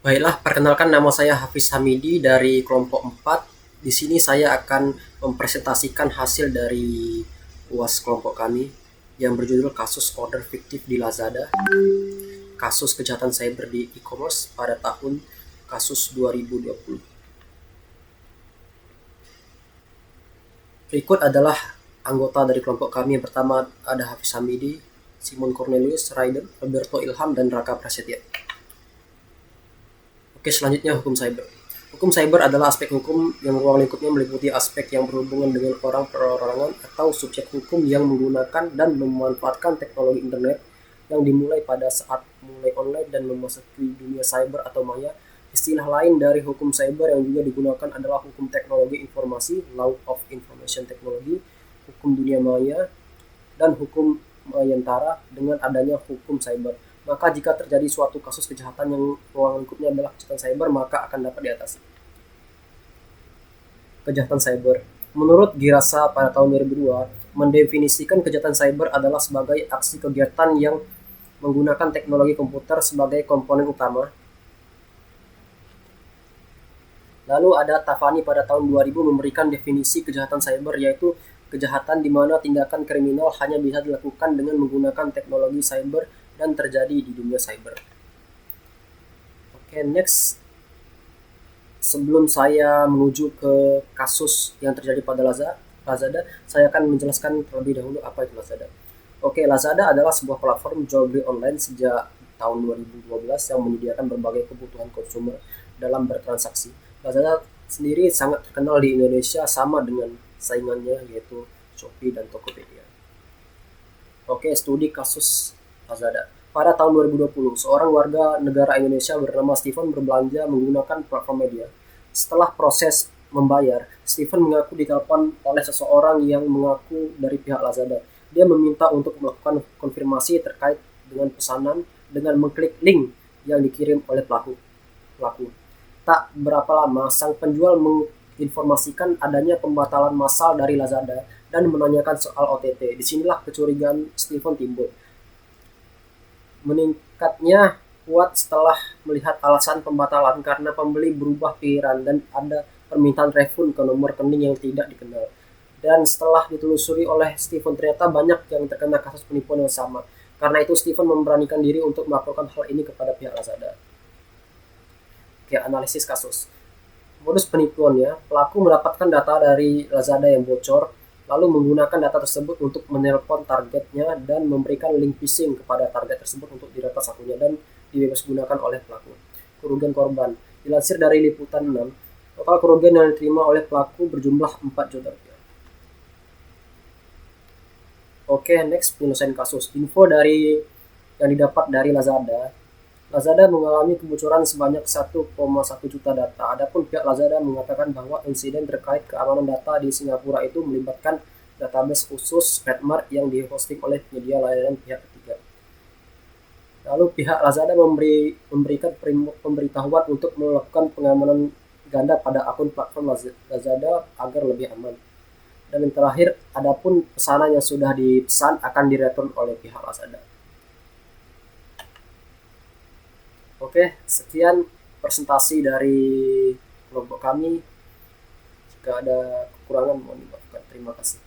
Baiklah, perkenalkan nama saya Hafiz Hamidi dari kelompok 4. Di sini saya akan mempresentasikan hasil dari UAS kelompok kami yang berjudul kasus order fiktif di Lazada, kasus kejahatan cyber di e-commerce pada tahun kasus 2020. Berikut adalah anggota dari kelompok kami. Yang pertama ada Hafiz Hamidi, Simon Cornelius, Raiden, Alberto Ilham, dan Raka Prasetya. Oke, selanjutnya hukum cyber. Hukum cyber adalah aspek hukum yang ruang lingkupnya meliputi aspek yang berhubungan dengan orang perorangan atau subjek hukum yang menggunakan dan memanfaatkan teknologi internet yang dimulai pada saat mulai online dan memasuki dunia cyber atau maya. Istilah lain dari hukum cyber yang juga digunakan adalah hukum teknologi informasi, Law of Information Technology, hukum dunia maya, dan hukum mayantara dengan adanya hukum cyber. Maka jika terjadi suatu kasus kejahatan yang ruang lingkupnya adalah kejahatan cyber, maka akan dapat diatasi. Kejahatan cyber. Menurut Girasa pada tahun 2002, mendefinisikan kejahatan cyber adalah sebagai aksi kegiatan yang menggunakan teknologi komputer sebagai komponen utama. Lalu ada Tafani pada tahun 2000 memberikan definisi kejahatan cyber, yaitu kejahatan di mana tindakan kriminal hanya bisa dilakukan dengan menggunakan teknologi cyber dan terjadi di dunia cyber. Oke, next. Sebelum saya menuju ke kasus yang terjadi pada Lazada, saya akan menjelaskan terlebih dahulu apa itu Lazada. Oke, Lazada adalah sebuah platform jual beli online sejak tahun 2012 yang menyediakan berbagai kebutuhan konsumer dalam bertransaksi. Lazada sendiri sangat terkenal di Indonesia sama dengan saingannya yaitu Shopee dan Tokopedia. Oke, studi kasus Lazada. Pada tahun 2020, seorang warga negara Indonesia bernama Stephen berbelanja menggunakan platform media. Setelah proses membayar, Stephen mengaku ditelepon oleh seseorang yang mengaku dari pihak Lazada. Dia meminta untuk melakukan konfirmasi terkait dengan pesanan dengan mengklik link yang dikirim oleh pelaku. Tak berapa lama, sang penjual menginformasikan adanya pembatalan massal dari Lazada dan menanyakan soal OTT. Disinilah kecurigaan Stephen timbul. Meningkatnya kuat setelah melihat alasan pembatalan karena pembeli berubah pikiran dan ada permintaan refund ke nomor rekening yang tidak dikenal. Dan setelah ditelusuri oleh Stephen, ternyata banyak yang terkena kasus penipuan yang sama. Karena itu Stephen memberanikan diri untuk melaporkan hal ini kepada pihak Lazada. Oke, analisis kasus. Modus penipuannya, pelaku mendapatkan data dari Lazada yang bocor, lalu menggunakan data tersebut untuk menelpon targetnya dan memberikan link phishing kepada target tersebut untuk diretas akunnya dan dibebasgunakan oleh pelaku. Kerugian korban. Dilansir dari Liputan 6, total kerugian yang diterima oleh pelaku berjumlah 4 juta rupiah. Oke, next penyelesaian kasus. Info dari yang didapat dari Lazada. Lazada mengalami kebocoran sebanyak 1,1 juta data. Adapun pihak Lazada mengatakan bahwa insiden terkait keamanan data di Singapura itu melibatkan database khusus Redmart yang dihosting oleh penyedia layanan pihak ketiga. Lalu pihak Lazada memberikan pemberitahuan untuk melakukan pengamanan ganda pada akun platform Lazada agar lebih aman. Dan yang terakhir, adapun pesanan yang sudah dipesan akan direturn oleh pihak Lazada. Oke, sekian presentasi dari kelompok kami. Jika ada kekurangan mohon dimaafkan. Terima kasih.